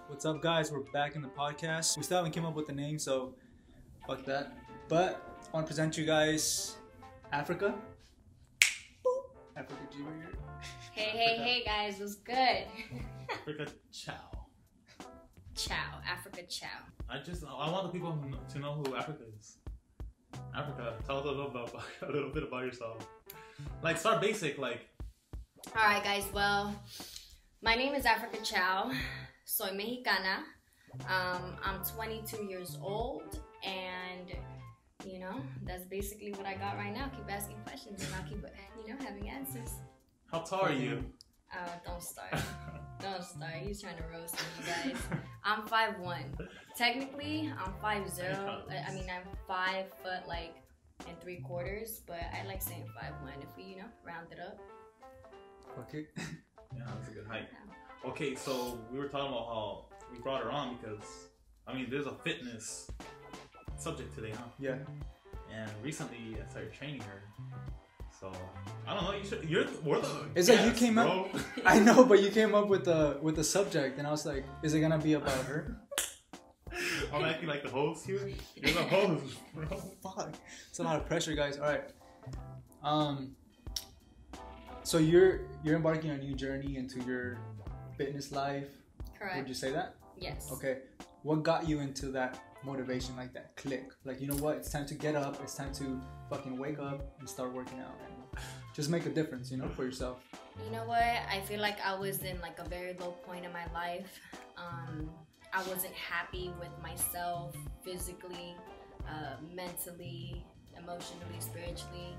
What's up, guys? We're back in the podcast. We still haven't came up with a name, so fuck that. But I want to present you guys Afrika. Afrika G right here. Hey guys, what's good? Afrika Chow. Afrika Chow. I want the people to know who Afrika is. Afrika, tell us a little bit about yourself. Like, start basic, like. Alright guys, well, my name is Afrika Chow. Soy Mexicana. I'm 22 years old, and you know, that's basically what I got right now. Keep asking questions and I'll keep, having answers. How tall are you? Don't start. Don't start. He's trying to roast me, you guys. I'm 5'1". Technically, I'm 5'0". I mean, I'm 5 foot like and 3/4, but I like saying 5'1" if we, round it up. Okay. Yeah, that's a good height. Yeah. Okay, so we were talking about how we brought her on because, I mean, there's a fitness subject today, huh? Yeah. And recently I started training her. So I don't know. We're the. It's like you came up. I know, but you came up with the subject, and I was like, is it gonna be about her? I'm acting like the host here. You're the host, bro. Fuck. It's a lot of pressure, guys. All right. So you're embarking on a new journey into your fitness life. Correct. Would you say that? Yes. Okay. What got you into that motivation, like that click? Like, you know what? It's time to get up. It's time to fucking wake up and start working out and just make a difference, for yourself. You know what? I feel like I was in like a very low point in my life. I wasn't happy with myself physically, mentally, emotionally, spiritually.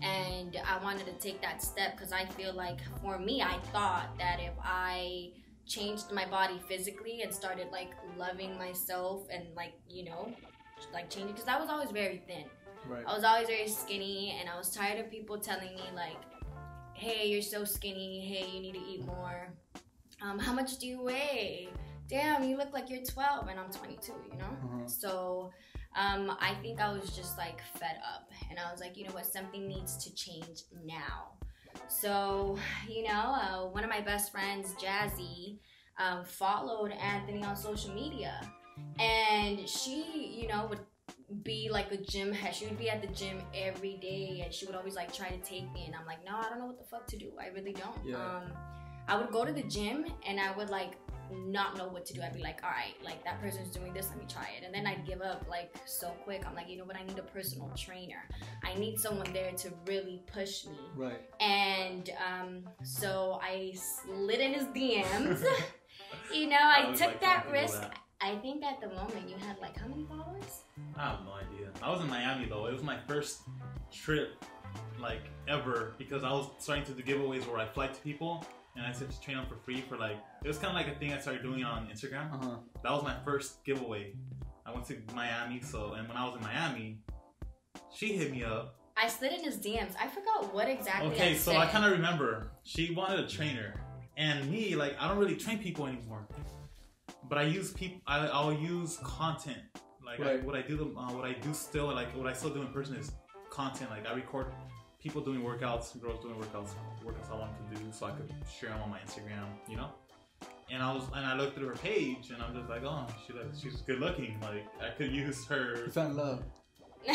And I wanted to take that step because I feel like for me, I thought that if I changed my body physically and started like loving myself and like changing, because I was always very thin. Right. I was always very skinny, and I was tired of people telling me like, hey, you're so skinny, hey, you need to eat more, how much do you weigh, damn, you look like you're 12 and I'm 22, So I think I was just like fed up, and I was like, you know what, something needs to change now. So, one of my best friends, Jazzy, followed Anthony on social media, and she, would be like a gym head. She would be at the gym every day, and she would always like try to take me, and I'm like, no, I don't know what the fuck to do. I really don't. Yeah. I would go to the gym, and I would like not know what to do. I'd be like, all right, like that person's doing this, let me try it, and then I'd give up like so quick. I'm like, you know what, I need a personal trainer. I need someone there to really push me. Right. And so I slid in his DMs. I took that risk. I think at the moment you had like how many followers? I have no idea. I was in Miami though. It was my first trip like ever, because I was starting to do giveaways where I fly to people and I said to train them for free for like, it was kind of like a thing I started doing on Instagram. That was my first giveaway. I went to Miami, and when I was in Miami, she hit me up. I slid in his DMs. I forgot what exactly Okay, I so said. I kind of remember. She wanted a trainer. And me, like, I don't really train people anymore. But I use I'll use content. Like, right. What I still do in person is content. Like, I record people doing workouts, girls doing workouts I wanted to do, so I could share them on my Instagram, And I looked through her page, and I'm just like, oh, she's good looking. Like, I could use her. You fell in love.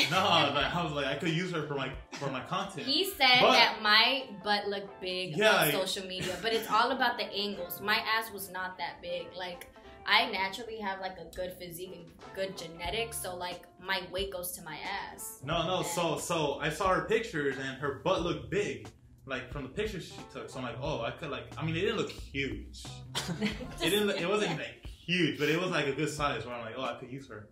No, I was like, I could use her for my content. He said that my butt looked big on social media, but it's all about the angles. My ass was not that big. Like, I naturally have like a good physique and good genetics, so like my weight goes to my ass. No. So I saw her pictures, and her butt looked big, like from the pictures she took. So I'm like, oh, I could like. I mean, it didn't look huge. It wasn't like huge, but it was like a good size. Where I'm like, oh, I could use her.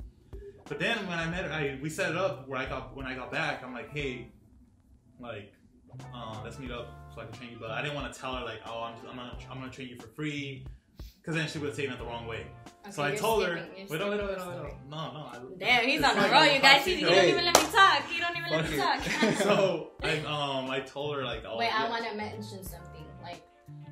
But then when I met her, we set it up where when I got back, I'm like, hey, like, let's meet up so I can train you. But I didn't want to tell her like, oh, I'm gonna train you for free, because then she would have taken it the wrong way. Okay, so I told her, wait. No. Damn, he's on the roll, you guys. He don't even let me talk. He don't even let me talk. So I told her like, oh. Wait, I want to mention something. Like,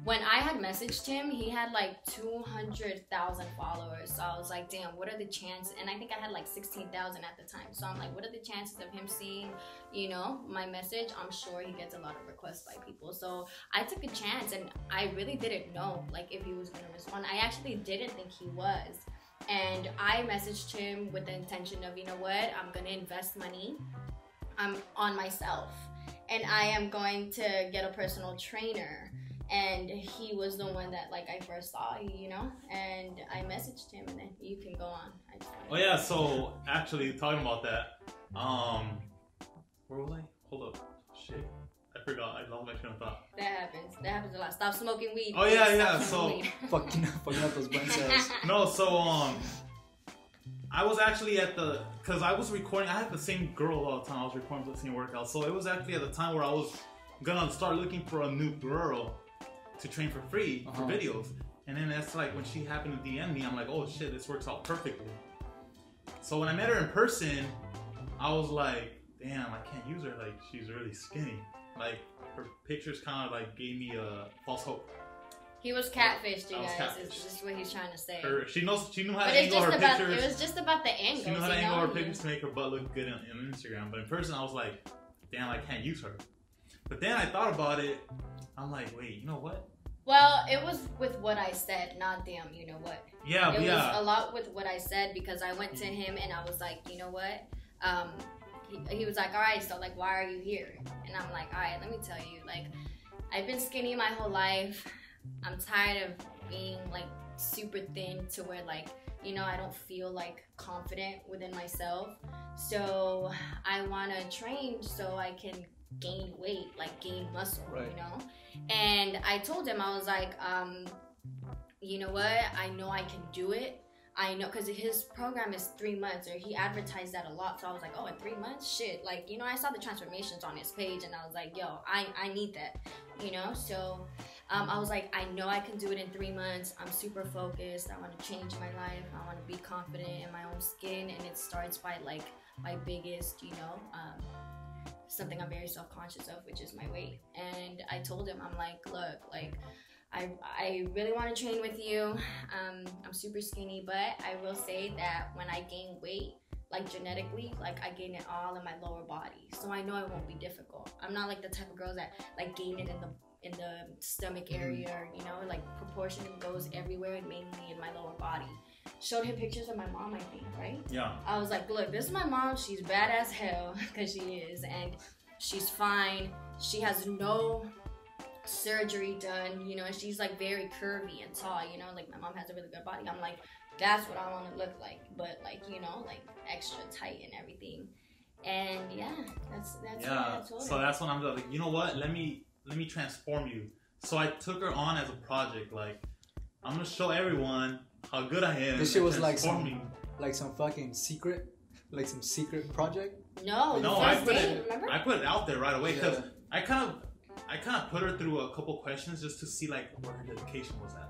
when I had messaged him, he had like 200,000 followers. So I was like, damn, what are the chances? And I think I had like 16,000 at the time. So I'm like, what are the chances of him seeing, you know, my message? I'm sure he gets a lot of requests by people. So I took a chance, and I really didn't know like if he was gonna respond. I actually didn't think he was. And I messaged him with the intention of, you know what, I'm gonna invest money on myself. And I am going to get a personal trainer. And he was the one that like I first saw, you know, and I messaged him, and then you can go on. Oh yeah, so actually talking about that, where was I? Hold up, shit, I forgot. I lost my train of thought. That happens a lot. Stop smoking weed. Oh yeah. So fucking up those brain cells. No, so I was actually at the, cause I was recording. I had the same girl all the time. I was recording the same workout. So it was actually at the time where I was gonna start looking for a new girl to train for free for videos. And then that's like when she happened to DM me, I'm like, oh shit, this works out perfectly. So when I met her in person, I was like, damn, I can't use her, like she's really skinny. Like her pictures kind of like gave me a false hope. He was catfished, you guys. Catfished. It's just what he's trying to say. She knew how but to angle her pictures. It was just about the angles. She knew how to angle her pictures to make her butt look good on Instagram. But in person, I was like, damn, I can't use her. But then I thought about it. I'm like, wait, you know what? Well, it was with what I said, not damn, you know what? Yeah, it was a lot with what I said, because I went to him and I was like, you know what? He was like, all right, so like, why are you here? And I'm like, all right, let me tell you, like, I've been skinny my whole life. I'm tired of being like super thin to where like, you know, I don't feel like confident within myself. So I want to train so I can gain weight, like gain muscle, right. You know? And I told him, I was like, you know what? I know I can do it. I know, because his program is 3 months, or he advertised that a lot. So I was like, oh, in 3 months? Shit. Like, you know, I saw the transformations on his page, and I was like, yo, I need that, you know? So I was like, I know I can do it in 3 months. I'm super focused. I want to change my life. I want to be confident in my own skin. And it starts by, like, my biggest, you know, something I'm very self-conscious of, which is my weight. And I told him, I'm like, look, like, I really want to train with you. I'm super skinny, but I will say that when I gain weight, like genetically, like I gain it all in my lower body. So I know it won't be difficult. I'm not like the type of girls that like gain it in the stomach area, or, you know, like proportion goes everywhere, and mainly in my lower body. Showed him pictures of my mom, I think, right? Yeah. I was like, look, this is my mom. She's bad as hell, because she is, and she's fine. She has no surgery done, you know, and she's like very curvy and tall, you know, like my mom has a really good body. I'm like, that's what I want to look like, but like, you know, like extra tight and everything. And yeah, that's what I told her. So that's when I'm like, you know what, let me transform you. So I took her on as a project. Like, I'm gonna show everyone how good I am. This shit was like some fucking secret, like some secret project. No, I put it out there right away, because I kind of put her through a couple questions just to see like where her dedication was at.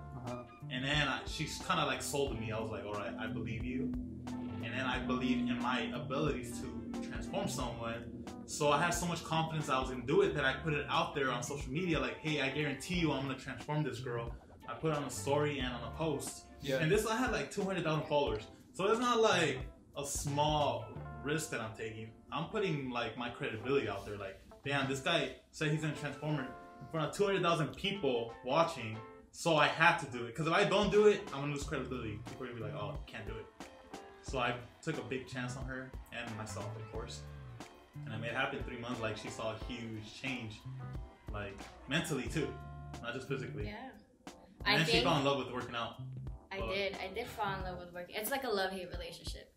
And then she's kind of like sold me. I was like, all right, I believe you. And then I believe in my abilities to transform someone. So I had so much confidence I was going to do it that I put it out there on social media. Like, hey, I guarantee you I'm going to transform this girl. I put it on a story and on a post. Yeah. And I had like 200,000 followers. So it's not like a small risk that I'm taking. I'm putting like my credibility out there. Like, damn, this guy said he's gonna transform her in front of 200,000 people watching, so I have to do it. Because if I don't do it, I'm gonna lose credibility. People are gonna be like, oh, you can't do it. So I took a big chance on her and myself, of course. And I made it happen in 3 months. Like, she saw a huge change, like mentally too, not just physically. Yeah. And then she fell in love with working out. I did fall in love with working. It's like a love-hate relationship.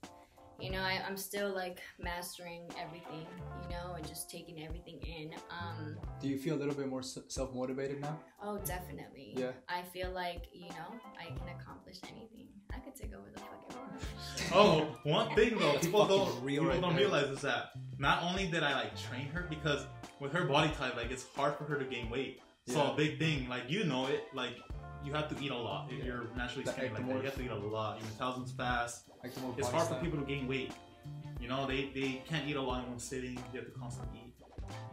You know, I'm still like mastering everything, you know, and just taking everything in. Do you feel a little bit more self-motivated now? Oh, definitely. Yeah. I feel like, you know, I can accomplish anything. I could take over the fucking world. Oh, one thing though, people don't realize is that not only did I like train her, because with her body type, like it's hard for her to gain weight. Yeah. So a big thing, like you know it, like you have to eat a lot if you're naturally skinny like that. You have to eat a lot. Your metabolism's fast. It's hard for people to gain weight. You know, they can't eat a lot in one sitting. They have to constantly eat.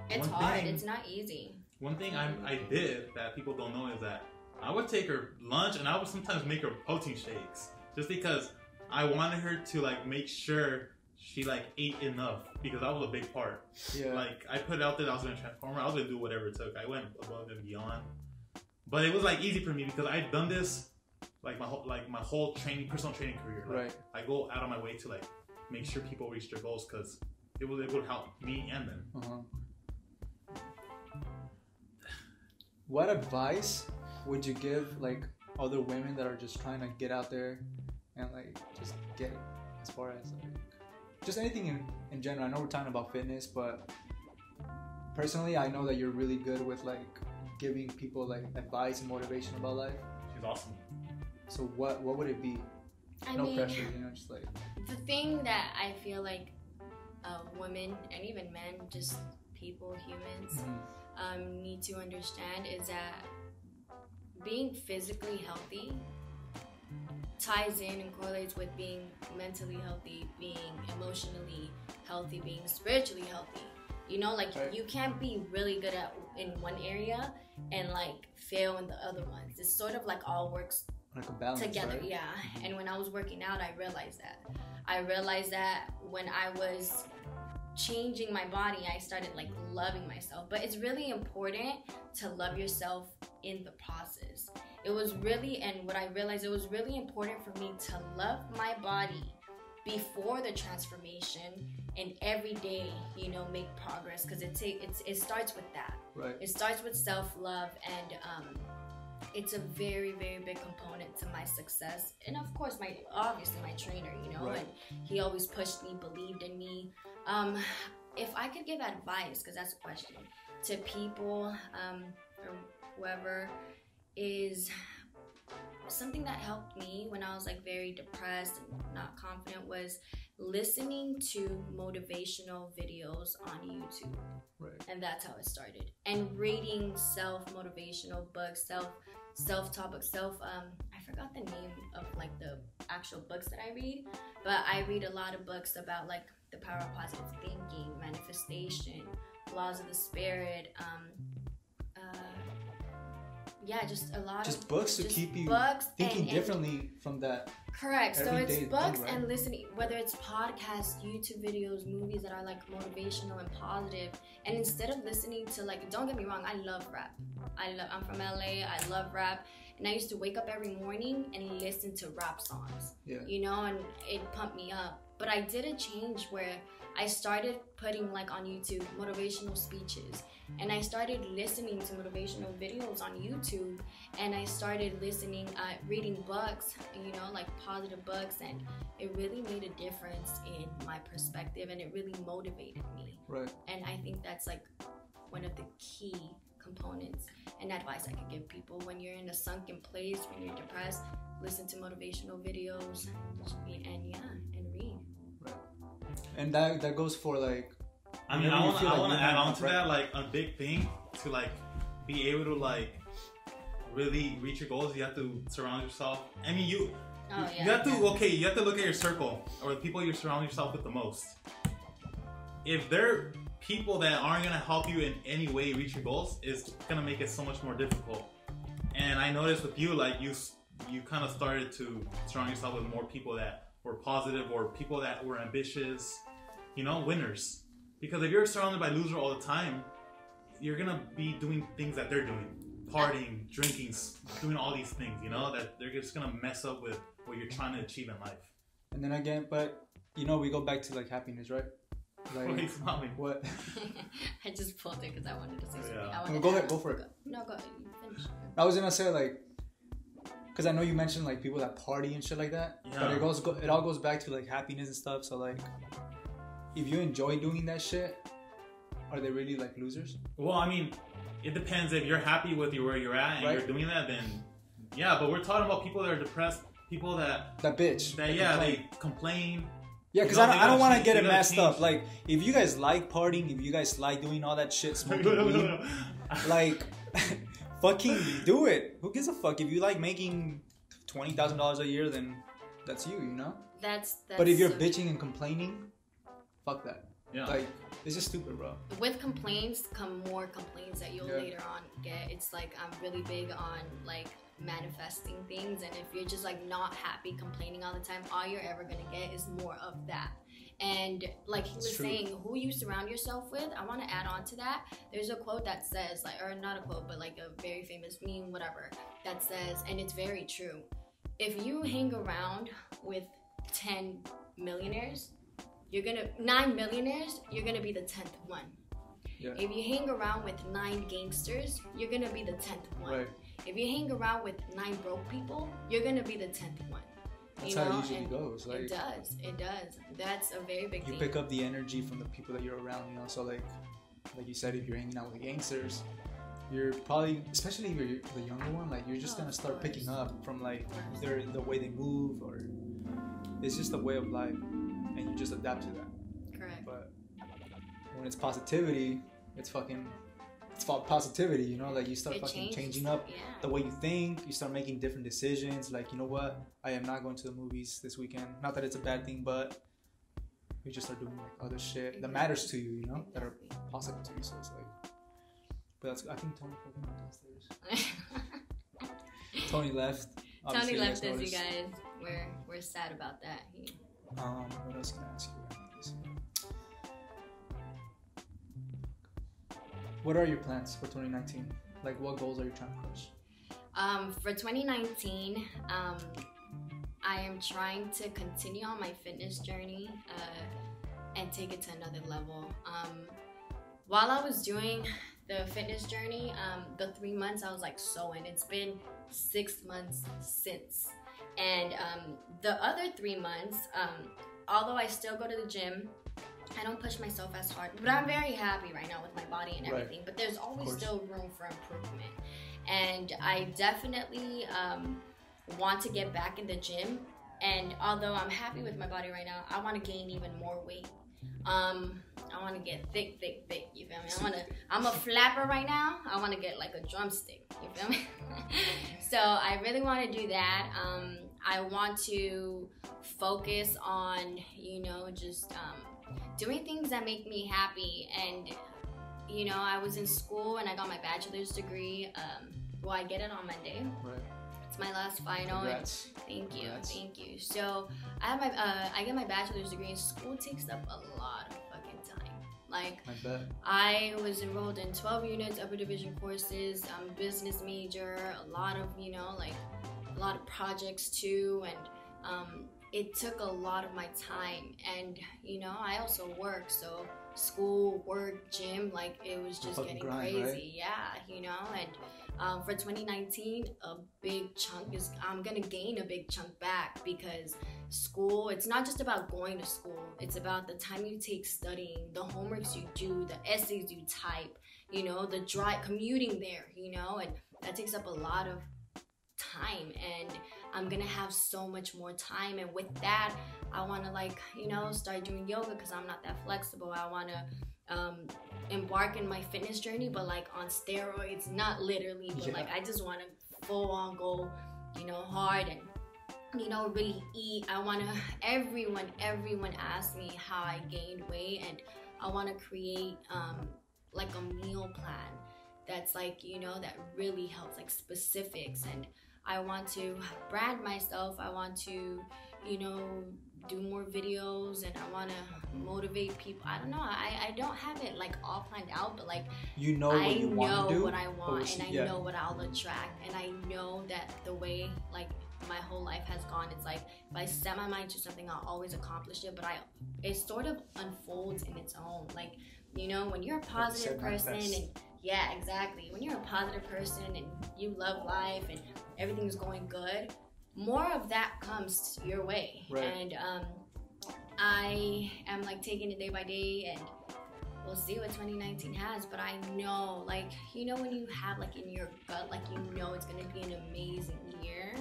It's hard. It's not easy. One thing I did that people don't know is that I would take her lunch, and I would sometimes make her protein shakes, just because I wanted her to like make sure she like ate enough, because that was a big part. Yeah. Like I put it out there that I was gonna transform her. I was gonna do whatever it took. I went above and beyond, but it was like easy for me because I'd done this like my whole personal training career. Like, right. I go out of my way to like make sure people reach their goals because it would help me and them. What advice would you give like other women that are just trying to get out there and like just get it, as far as like just anything in general? I know we're talking about fitness, but personally I know that you're really good with like giving people like advice and motivation about life. She's awesome. So what would it be? I No mean, pressure, you know, just like the thing that I feel like women and even men, just people, humans, need to understand is that being physically healthy ties in and correlates with being mentally healthy, being emotionally healthy, being spiritually healthy. You know, like right. You can't be really good in one area and like fail in the other ones. It's sort of like all works like a balance together, right? yeah. And when I was working out, I realized that when I was changing my body, I started like loving myself. But it's really important to love yourself in the process. It was really, and what I realized, it was really important for me to love my body before the transformation, and every day, you know, make progress, because it starts with that. Right. It starts with self-love, and it's a very, very big component to my success. And of course, obviously my trainer, you know, right. and he always pushed me, believed in me. If I could give advice, because that's a question, to people or whoever, is something that helped me when I was like very depressed and not confident was listening to motivational videos on YouTube. Right. And that's how it started. And reading self-motivational books, self-talk books, I forgot the name of like the actual books that I read, but I read a lot of books about like the power of positive thinking, manifestation, laws of the spirit, just a lot just of books to keep you thinking differently from that. Correct. So it's books right? and listening, whether it's podcasts, YouTube videos, movies that are like motivational and positive. And instead of listening to like, don't get me wrong, I love rap. I'm from LA. I love rap, and I used to wake up every morning and listen to rap songs. Yeah. You know, and it pumped me up. But I did a change where I started putting like on YouTube motivational speeches, and I started listening to motivational videos on YouTube, and I started reading books, you know, like positive books, and it really made a difference in my perspective, and it really motivated me. Right. And I think that's like one of the key components and advice I could give people when you're in a sunken place, when you're depressed. Listen to motivational videos and read. Right. And that goes for like, I mean, I want to add on to that, like a big thing to like be able to like really reach your goals. You have to surround yourself. I mean, you have to look at your circle or the people you surround yourself with the most. If they're people that aren't gonna help you in any way reach your goals, it's gonna make it so much more difficult. And I noticed with you, like you kind of started to surround yourself with more people that were positive or people that were ambitious, you know, winners. Because if you're surrounded by losers all the time, you're gonna be doing things that they're doing, partying, drinking, doing all these things, you know, that they're just gonna mess up with what you're trying to achieve in life. And then again, but you know, we go back to like happiness, right? Like, what? I just pulled it because I wanted to say something. Yeah. Go ahead, go for it. No, go ahead. Finish. I was gonna say like, because I know you mentioned like people that party and shit like that. Yeah. But it all goes back to like happiness and stuff. So like, if you enjoy doing that shit, are they really like losers? Well, I mean, it depends. If you're happy with where you're at and you're doing that, then yeah. But we're talking about people that are depressed, people that bitch. They complain. Yeah, because I don't want to get it messed up. Like, if you guys like partying, if you guys like doing all that shit, smoking weed, like, fucking do it. Who gives a fuck? If you like making $20,000 a year, then that's you, you know? That's but if you're bitching and complaining, fuck that. Yeah. Like, it's just stupid, bro. With complaints come more complaints that you'll Yeah. later on get. It's like I'm really big on like manifesting things, and if you're just like not happy, complaining all the time, all you're ever gonna get is more of that. And like he was saying, who you surround yourself with, I want to add on to that. There's a quote that says, like, or not a quote, but like a very famous meme, whatever, that says, and it's very true, if you hang around with 10 millionaires, 9 millionaires, you're gonna be the 10th one. Yeah. If you hang around with 9 gangsters, you're gonna be the 10th one. Right. If you hang around with 9 broke people, you're gonna be the 10th one. That's how it usually goes. Like, it does. That's a very big thing. You pick up the energy from the people that you're around, you know. So like you said, if you're hanging out with the gangsters, you're probably, especially if you're the younger one, like you're just gonna start picking up from like the way they move, or it's just a way of life, and you just adapt to that. Correct. But when it's positivity, it's positivity, you know. Like you start changing up the way you think. You start making different decisions. Like, you know what? I am not going to the movies this weekend. Not that it's a bad thing, but you just start doing like other shit that matters to you, you know, that are positive to you. So it's like, but that's, I think Tony fucking went downstairs. Tony left. Obviously, Tony left us, you guys. We're sad about that. What else can I ask you? What are your plans for 2019? Like, what goals are you trying to crush? For 2019, I am trying to continue on my fitness journey and take it to another level. While I was doing the fitness journey, the 3 months I was like so in. It's been 6 months since. And the other 3 months, although I still go to the gym, I don't push myself as hard, but I'm very happy right now with my body and everything. Right. But there's always still room for improvement. And I definitely want to get back in the gym. And although I'm happy with my body right now, I want to gain even more weight. I want to get thick. You feel me? I'm a flapper right now. I want to get like a drumstick. You feel me? So I really want to do that. I want to focus on, you know, just doing things that make me happy. And, you know, I was in school and I got my bachelor's degree. Well, I get it on Monday. Right. It's my last final. Congrats. Thank you. So I have I get my bachelor's degree, and school takes up a lot of fucking time. Like, I was enrolled in 12 units, upper division courses. I'm a business major. A lot of projects too, and it took a lot of my time. And you know, I also work, so school, work, gym, like it was just getting crazy. Right? Yeah, you know. And for 2019, a big chunk is, I'm gonna gain a big chunk back, because school, it's not just about going to school, it's about the time you take studying, the homeworks you do, the essays you type, you know, the commuting there, you know, and that takes up a lot of time. And I'm gonna have so much more time, and with that I want to, like, you know, start doing yoga, because I'm not that flexible. I want to embark in my fitness journey, but like on steroids, not literally, but like I just want to full on go, you know, hard, and you know, really eat. I want to, everyone asks me how I gained weight, and I want to create like a meal plan that's like, you know, that really helps, like specifics. And I want to brand myself. I want to, you know, do more videos, and I want to motivate people. I don't know. I don't have it like all planned out, but like, you know what you want to do. I know what I want, and I know what I'll attract, and I know that the way like my whole life has gone, it's like if I set my mind to something, I'll always accomplish it. But it sort of unfolds in its own. Like, you know, when you're a positive person, and yeah, exactly. When you're a positive person and you love life and everything's going good, more of that comes your way. Right. And I am like taking it day by day, and we'll see what 2019 has. But I know, like, you know, when you have like in your gut, like, you know, it's gonna be an amazing year.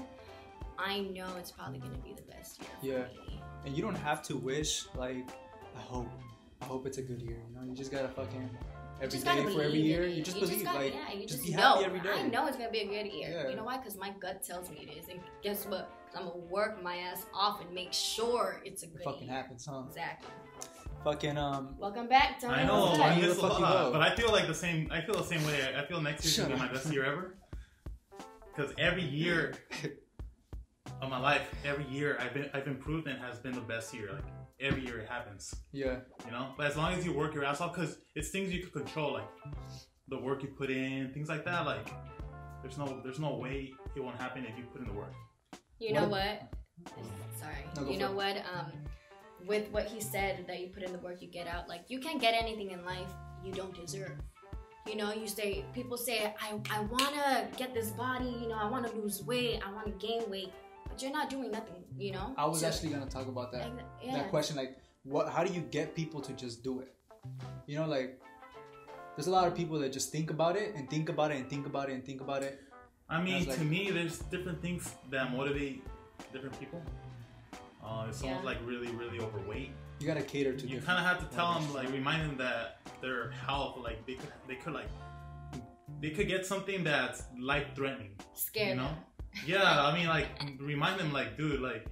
I know it's probably gonna be the best year for me. And you don't have to wish, like, I hope it's a good year, you know. You just gotta fucking every day for every year, you just believe, like, just be happy every day. I know it's gonna be a good year. You know why? Because my gut tells me it is. And guess what? I'm gonna work my ass off and make sure it's a good year. It fucking happens, huh? Exactly. Fucking Welcome back. I know. I miss a fuck you lot, go. but I feel like the same. I feel the same way. I feel next year's gonna be my best year ever. Because every year of my life, every year I've improved and has been the best year. Like every year it happens. Yeah. You know, but as long as you work your ass off, because it's things you can control, like the work you put in, things like that. Like there's no way it won't happen if you put in the work. You know what? Sorry. No, you know what? With what he said, that you put in the work, you get out. Like, you can't get anything in life you don't deserve. You know, people say, I want to get this body, you know, I want to lose weight, I want to gain weight, but you're not doing nothing, you know? I was actually going to talk about that. That question, like, how do you get people to just do it? You know, like, there's a lot of people that just think about it and think about it and think about it and think about it. I mean, to me, there's different things that motivate different people. If someone's like really, really overweight, you gotta cater to. You kind of have to tell them, like, remind them that their health, like, they could get something that's life-threatening. Scare you know? them. Yeah, I mean, like, remind them, like, dude, like,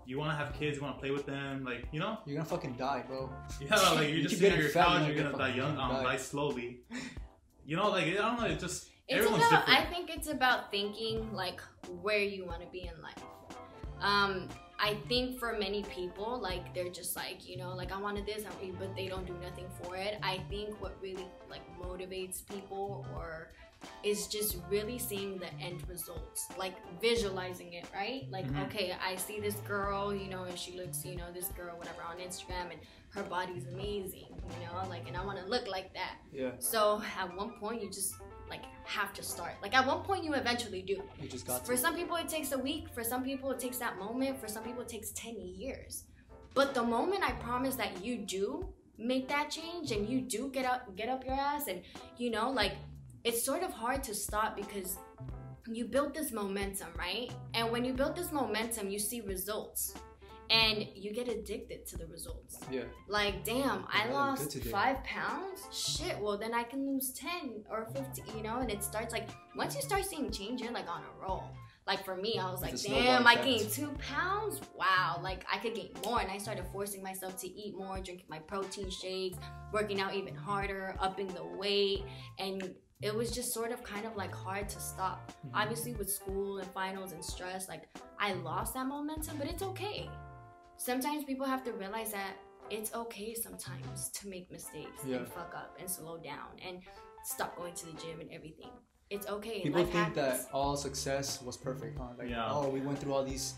you want to have kids, you want to play with them, like, you know? You're gonna fucking die, bro. Yeah, like, you're just sitting on your couch, you're gonna die young, die slowly. You know, like, I don't know, it's just, everyone's different. I think it's about thinking, like, where you want to be in life. I think for many people, like, they're just like, you know, like, I wanted this, but they don't do nothing for it. I think what really, like, motivates people is just really seeing the end results, like, visualizing it, right? Like, okay, I see this girl, you know, and she looks, you know, this girl, whatever, on Instagram, and her body's amazing, you know, like, and I want to look like that. Yeah. So at one point, you just, like, have to start. Like, at one point, you eventually do. You just got to. For some people, it takes a week. For some people, it takes that moment. For some people, it takes 10 years. But the moment, I promise, that you do make that change and you do get up your ass, and, you know, like, it's sort of hard to stop because you built this momentum, right? And when you build this momentum, you see results. And you get addicted to the results. Yeah. Like, damn, I lost 5 pounds? Shit, well, then I can lose 10 or 15, you know? And it starts, like, once you start seeing change, you're, like, on a roll. Like, for me, I was like, damn, I gained 2 pounds? Wow, like, I could gain more. And I started forcing myself to eat more, drinking my protein shakes, working out even harder, upping the weight. And it was just sort of kind of, like, hard to stop. Obviously, with school and finals and stress, like, I lost that momentum, but it's okay. Sometimes people have to realize that it's okay sometimes to make mistakes and fuck up and slow down and stop going to the gym and everything. It's okay. People think that all success was perfect, huh? Like, oh, we went through all these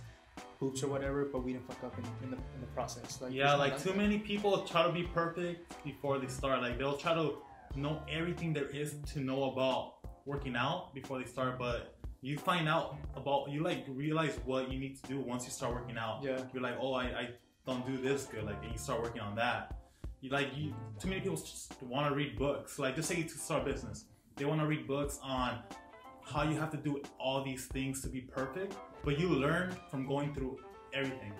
hoops or whatever, but we didn't fuck up in the process. Like, yeah, like too many people try to be perfect before they start. Like, they'll try to know everything there is to know about working out before they start, but you find out about, you like realize what you need to do once you start working out. Yeah. You're like, oh, I don't do this good. Like, and you start working on that. Too many people just want to read books. Like, just say you start a business. They want to read books on how you have to do all these things to be perfect. But you learn from going through everything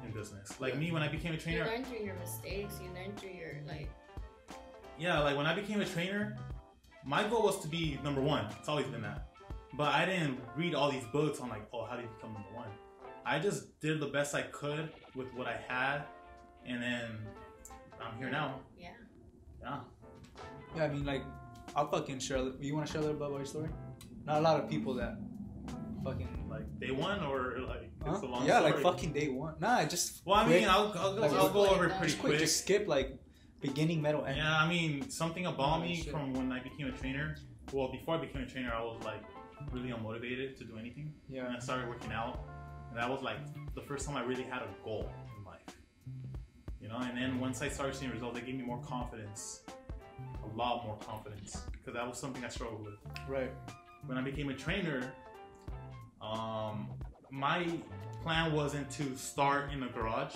in business. Like me, when I became a trainer. You learn through your mistakes. You learn through your, like. Yeah, like when I became a trainer, my goal was to be number one. It's always been that. But I didn't read all these books on, like, oh, how do you become number one? I just did the best I could with what I had, and then I'm here now. Yeah. Yeah. Yeah, I mean, like, I'll fucking share. You want to share a little bit about your story? Not a lot of people that fucking like day one or like it's a long yeah, story. like fucking day one. Nah, just. Well, I mean, I'll go over it pretty quick. Just skip like beginning, middle, end. Yeah, I mean, something about me from when I became a trainer. Well, before I became a trainer, I was like really unmotivated to do anything. Yeah. And I started working out, and that was like the first time I really had a goal in life. You know, and then once I started seeing results, they gave me more confidence, a lot more confidence, because that was something I struggled with. Right. When I became a trainer, my plan wasn't to start in a garage.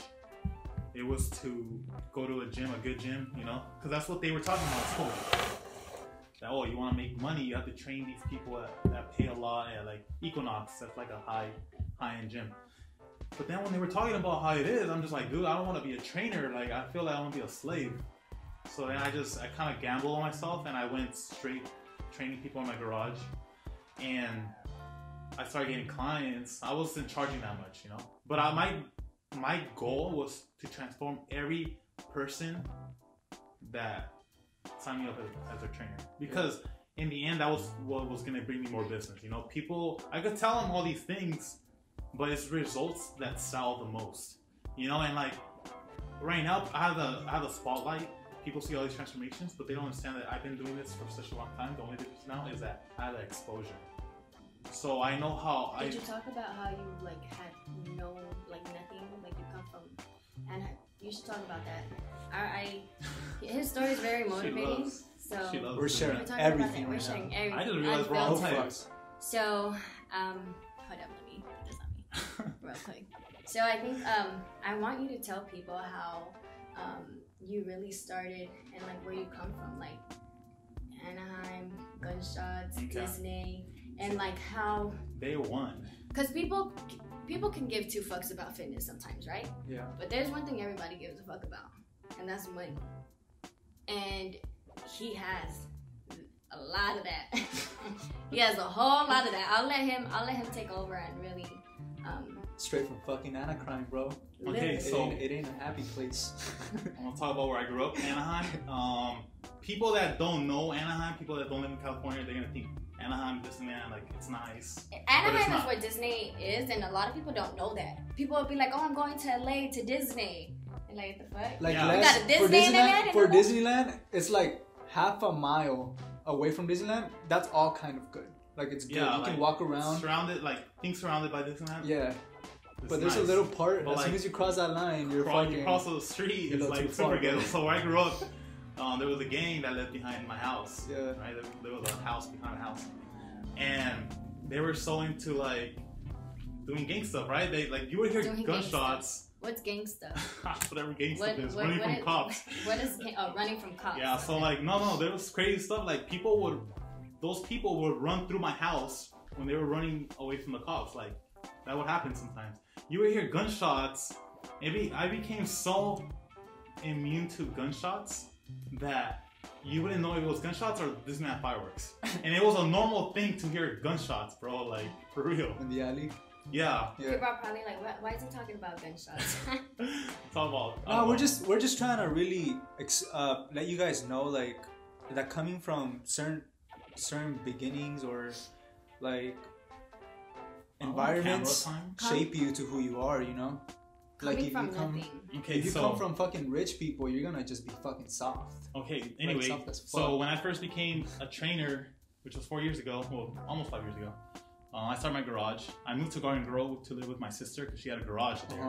It was to go to a gym, a good gym, you know, because that's what they were talking about at school. That, oh, you want to make money, you have to train these people that pay a lot at like Equinox. That's like a high-end gym. But then when they were talking about how it is, I'm just like, dude, I don't want to be a trainer. Like, I feel like I want to be a slave. So then I kind of gambled on myself, and I went straight training people in my garage. And I started getting clients. I wasn't charging that much, you know. But my goal was to transform every person that signed me up as their trainer, because in the end that was what was gonna bring me more business. You know, people, I could tell them all these things, but it's results that sell the most. You know, and like right now I have the spotlight. People see all these transformations, but they don't understand that I've been doing this for such a long time. The only difference now is that I have that exposure. So I know how. Did you talk about how you like had no like nothing, like you come from, and you should talk about that. His story is very motivating. We're sharing everything. We're sharing everything. I didn't realize we're all types. So hold up, let me put this on me real quick. So I think I want you to tell people how you really started and like where you come from, like Anaheim, gunshots, Disney, and like how Day one. Because people can give two fucks about fitness sometimes, right? Yeah. But there's one thing everybody gives a fuck about, and that's money. And he has a lot of that. He has a whole lot of that. I'll let him take over and really straight from fucking Anaheim, bro. Okay, so it ain't a happy place. I'm gonna talk about where I grew up, Anaheim. People that don't know Anaheim, people that don't live in California, they're gonna think Anaheim, Disneyland, like it's nice. Anaheim is where Disney is, and a lot of people don't know that. People will be like, "Oh, I'm going to LA to Disney," and like, what the fuck? Like, we got a Disneyland for Disneyland, it's like half a mile away from Disneyland. That's all kind of good. Like it's good. You like, can walk around. Surrounded, like things surrounded by Disneyland. Yeah. It's but there's a little part, as soon as you cross that line, you cross the street, it's like super ghetto. So where I grew up, there was a gang that lived behind my house. Yeah. Right? There was a house behind a house. And they were so into like doing gang stuff, right? They like, you would hear gunshots. What's gang stuff? Whatever gang stuff is. Running from cops. What is running from cops? Yeah, so like, no, there was crazy stuff. Like those people would run through my house when they were running away from the cops. Like, that would happen sometimes. You would hear gunshots. Maybe I became so immune to gunshots that you wouldn't know if it was gunshots or Disneyland fireworks. And it was a normal thing to hear gunshots, bro. Like, for real. In the alley? Yeah. People are probably like, why is he talking about gunshots? Talk about. No, we're just trying to really let you guys know, like, that coming from certain beginnings or like environments shape you to who you are, you know? Like if you come from fucking rich people, you're gonna just be fucking soft. Okay, anyway, so when I first became a trainer, which was 4 years ago, well, almost 5 years ago, I started my garage. I moved to Garden Grove to live with my sister because she had a garage there.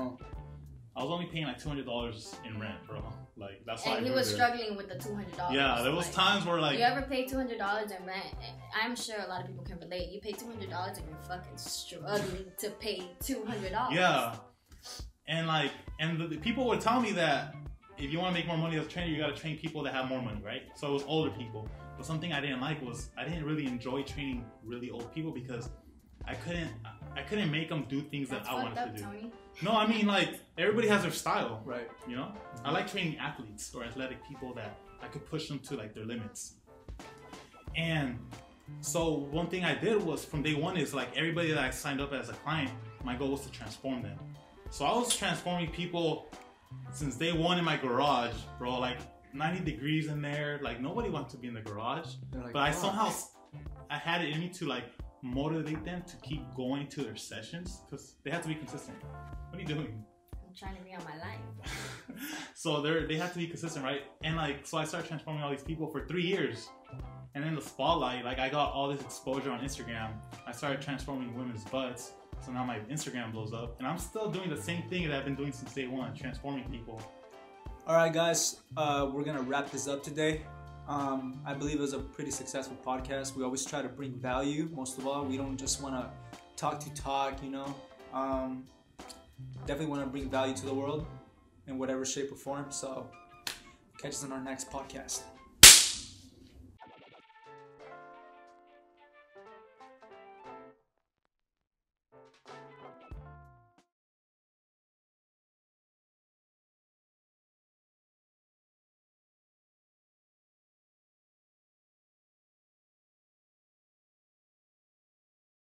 I was only paying like $200 in rent, bro. Like, that's why. And he was struggling with the $200. Yeah, there was times where like. You ever pay $200 in rent? I'm sure a lot of people can relate. You pay $200 and you're fucking struggling to pay $200. Yeah, and the people would tell me that if you want to make more money as a trainer, you got to train people that have more money, right? So it was older people. But something I didn't like was I didn't really enjoy training really old people because I couldn't make them do things that I wanted to do. Tony. No, I mean, like, everybody has their style. Right. You know? I like training athletes or athletic people that I could push them to, like, their limits. And so one thing I did was, from day one, is, like, everybody that I signed up as a client, my goal was to transform them. So I was transforming people since day one in my garage, bro. Like, 90 degrees in there. Like, nobody wants to be in the garage. Like, but I had it in me to, like, motivate them to keep going to their sessions because they have to be consistent. What are you doing? I'm trying to be on my life. So they have to be consistent, right? And like, so I started transforming all these people for 3 years. And in the spotlight, like I got all this exposure on Instagram. I started transforming women's butts. So now my Instagram blows up. And I'm still doing the same thing that I've been doing since day one, transforming people. All right, guys, we're going to wrap this up today. I believe it was a pretty successful podcast. We always try to bring value. Most of all, we don't just want to talk, you know. Definitely want to bring value to the world in whatever shape or form. So catch us on our next podcast.